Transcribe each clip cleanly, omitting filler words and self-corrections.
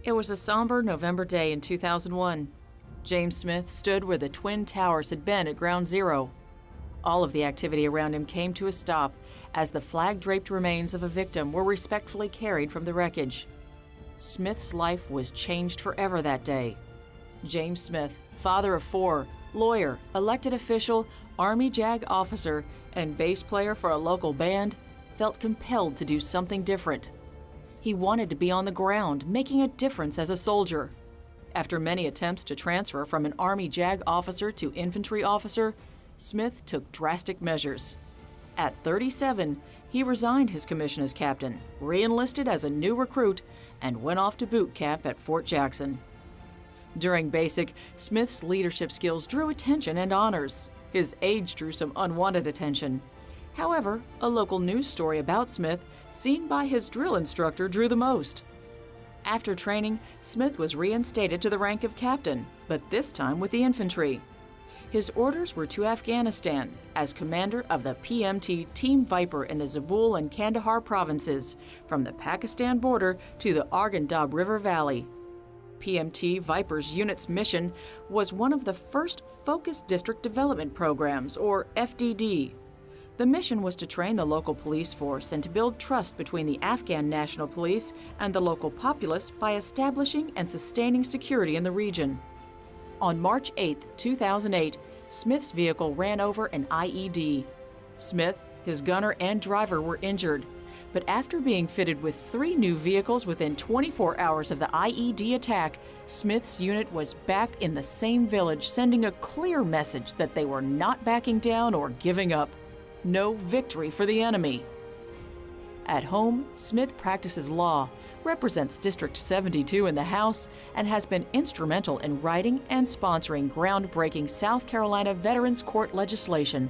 It was a somber November day in 2001. James Smith stood where the Twin Towers had been at Ground Zero. All of the activity around him came to a stop as the flag-draped remains of a victim were respectfully carried from the wreckage. Smith's life was changed forever that day. James Smith, father of four, lawyer, elected official, Army JAG officer, and bass player for a local band, felt compelled to do something different. He wanted to be on the ground, making a difference as a soldier. After many attempts to transfer from an Army JAG officer to infantry officer, Smith took drastic measures. At 37, he resigned his commission as captain, re-enlisted as a new recruit, and went off to boot camp at Fort Jackson. During basic, Smith's leadership skills drew attention and honors. His age drew some unwanted attention. However, a local news story about Smith, seen by his drill instructor, drew the most. After training, Smith was reinstated to the rank of captain, but this time with the infantry. His orders were to Afghanistan as commander of the PMT Team Viper in the Zabul and Kandahar provinces, from the Pakistan border to the Arghandab River Valley. PMT Viper's unit's mission was one of the first Focused District Development Programs, or FDD. The mission was to train the local police force and to build trust between the Afghan National Police and the local populace by establishing and sustaining security in the region. On March 8, 2008, Smith's vehicle ran over an IED. Smith, his gunner, and driver were injured, but after being fitted with 3 new vehicles within 24 hours of the IED attack, Smith's unit was back in the same village, sending a clear message that they were not backing down or giving up. No victory for the enemy. At home, Smith practices law, represents District 72 in the House, and has been instrumental in writing and sponsoring groundbreaking South Carolina Veterans Court legislation.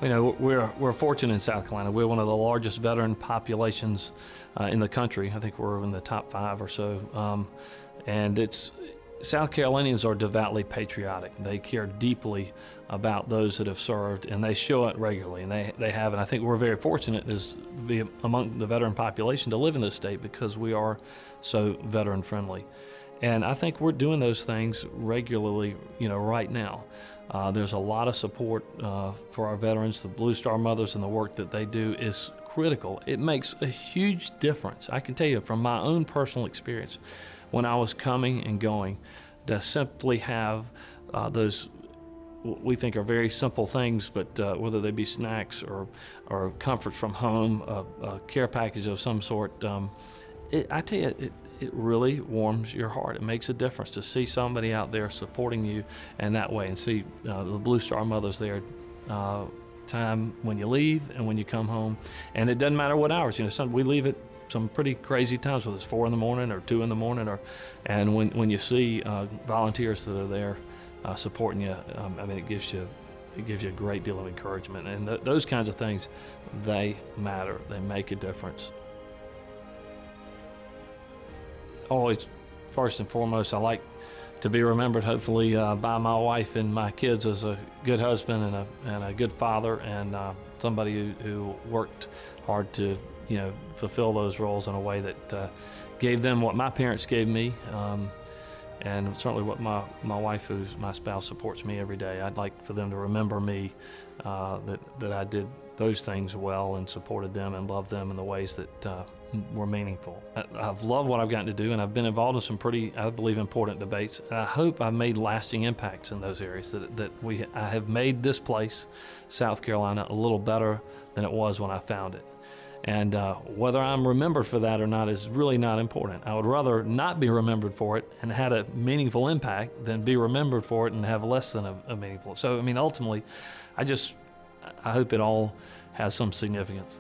You know, we're fortunate in South Carolina. We're one of the largest veteran populations in the country. I think we're in the top 5 or so. South Carolinians are devoutly patriotic. They care deeply about those that have served, and they show it regularly, and they have. And I think we're very fortunate as be among the veteran population to live in this state because we are so veteran friendly. And I think we're doing those things regularly, right now. There's a lot of support for our veterans. The Blue Star Mothers and the work that they do is critical. It makes a huge difference. I can tell you from my own personal experience, when I was coming and going, to simply have those we think are very simple things, but whether they be snacks or comforts from home, a care package of some sort, I tell you, it really warms your heart. It makes a difference to see somebody out there supporting you in that way, and see the Blue Star Mothers there time when you leave and when you come home. And it doesn't matter what hours. We leave at some pretty crazy times, whether it's 4 in the morning or 2 in the morning, and when you see volunteers that are there supporting you, it gives you a great deal of encouragement. And those kinds of things, they matter. They make a difference. Always, first and foremost, I like to be remembered, hopefully, by my wife and my kids as a good husband and a good father, and somebody who worked hard to fulfill those roles in a way that gave them what my parents gave me, and certainly what my wife, who's my spouse, supports me every day. I'd like for them to remember me, that I did those things well and supported them and loved them in the ways that were meaningful. I've loved what I've gotten to do, and I've been involved in some pretty, I believe, important debates. And I hope I've made lasting impacts in those areas, I have made this place, South Carolina, a little better than it was when I found it. And whether I'm remembered for that or not is really not important. I would rather not be remembered for it and had a meaningful impact than be remembered for it and have less than a meaningful. So, ultimately, I hope it all has some significance.